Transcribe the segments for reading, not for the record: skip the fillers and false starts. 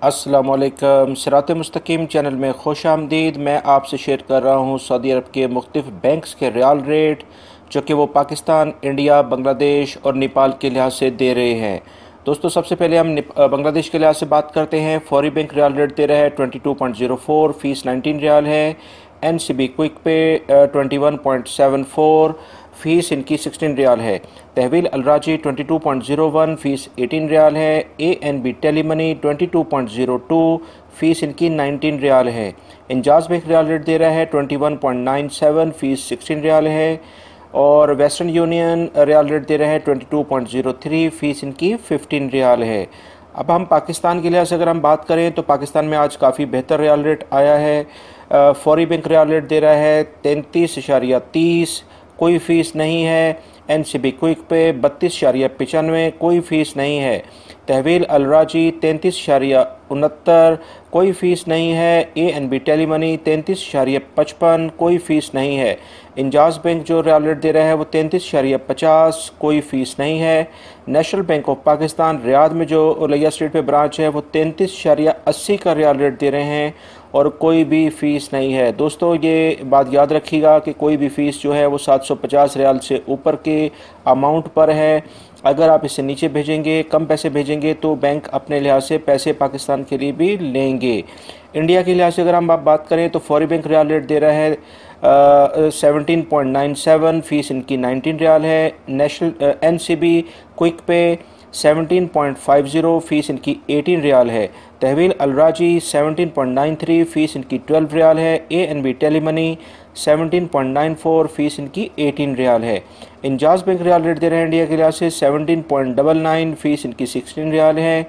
अस्सलामुअलैकुम। सिरात मुस्तकीम चैनल में खुश आमदीद। मैं आपसे शेयर कर रहा हूँ सऊदी अरब के मुख्तलिफ बैंक्स के रियाल रेट जो कि वो पाकिस्तान, इंडिया, बांग्लादेश और नेपाल के लिहाज से दे रहे हैं। दोस्तों, सबसे पहले हम बांग्लादेश के लिहाज से बात करते हैं। फौरी बैंक रियाल रेट दे रहा है 22.04, फ़ीस 19 रियाल है। NCB क्विक पे 21.74, फ़ीस इनकी 16 रियाल है। तहवील अलराजी 22.01, फ़ीस 18 रियाल है। ANB टेलीमनी 22.02, फ़ीस इनकी 19 रियाल है। इंजाज़ बैंक रियाल रेट दे रहा है 21.97, फ़ीस 16 रियाल है। और वेस्टर्न यूनियन रियाल रेट दे रहा है 22.03, फ़ीस इनकी 15 रियाल है। अब हम पाकिस्तान के लिहाज से अगर हम बात करें तो पाकिस्तान में आज काफ़ी बेहतर रियाल रेट आया है। फौरी बैंक रियाल रेट दे रहा है 33.30, कोई फ़ीस नहीं है। NCB क्विक पे 32.95, कोई फ़ीस नहीं है। तहवील अलराजी 33.69, कोई फ़ीस नहीं है। ANB टेलीमनी 33.55, कोई फ़ीस नहीं है। इंजाज़ बैंक जो रियाल रेट दे रहा है वो 33.50, कोई फ़ीस नहीं है। National bank of Pakistan Riyadh में जो लिया स्ट्रीट पे ब्रांच है वो 33.80 का रियाल रेट दे रहे हैं और कोई भी फ़ीस नहीं है। दोस्तों, ये बात याद रखिएगा कि कोई भी फ़ीस जो है वो 750 रियाल से ऊपर के अमाउंट पर है। अगर आप इससे नीचे भेजेंगे, कम पैसे भेजेंगे तो बैंक अपने लिहाज से पैसे पाकिस्तान के लिए भी लेंगे। इंडिया के लिहाज से अगर हम बात करें तो फौरी बैंक रियाल रेट दे रहा है 17.97, फ़ीस इनकी 19 रियाल है। नेशनल NCB क्विक पे 17.50, फ़ीस इनकी 18 रियाल है। तहवील अलराजी 17.93, फ़ीस इनकी 12 रियाल है। ANB टेलीमनी 17.94, फ़ीस इनकी 18 रियाल है। इंजाज़ बैंक रियाल रेट दे रहे हैं इंडिया के लिहाज से 17.99, फ़ीस इनकी 16 रियाल है।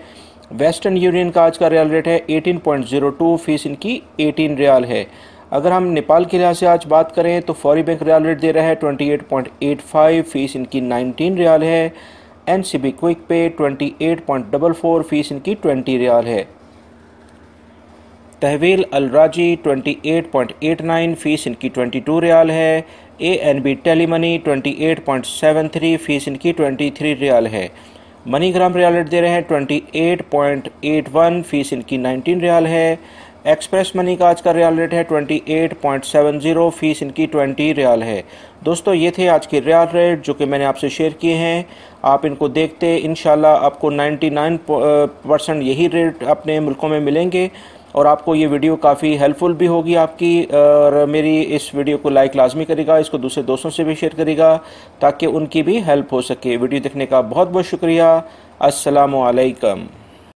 वेस्टर्न यूनियन का आज का रियाल रेट है 18.02, फ़ीस इनकी 18 रियाल है। अगर हम नेपाल के लिहाज से आज बात करें तो फौरी बैंक रियाल रेट दे रहा है 28.85, फ़ीस इनकी 19 रियाल है। NCB क्विक पे 28.44, फ़ीस इनकी 20 रियाल है। तहवील अलराजी 28.89, फ़ीस इनकी 22 रियाल है। ANB टेलीमनी 28.73, फ़ीस इनकी 23 रियाल है। मनीग्राम रियाल रेट दे रहे हैं 28.81, फ़ीस इनकी 19 रियाल है। एक्सप्रेस मनी का आज का रियाल रेट है 28.70, फ़ीस इनकी 20 रियाल है। दोस्तों, ये थे आज के रियाल रेट जो कि मैंने आपसे शेयर किए हैं। आप इनको देखते इंशाल्लाह आपको 99% यही रेट अपने मुल्कों में मिलेंगे और आपको ये वीडियो काफ़ी हेल्पफुल भी होगी आपकी। और मेरी इस वीडियो को लाइक लाजमी करेगा, इसको दूसरे दोस्तों से भी शेयर करेगा ताकि उनकी भी हेल्प हो सके। वीडियो देखने का बहुत बहुत शुक्रिया। अस्सलामु अलैकुम।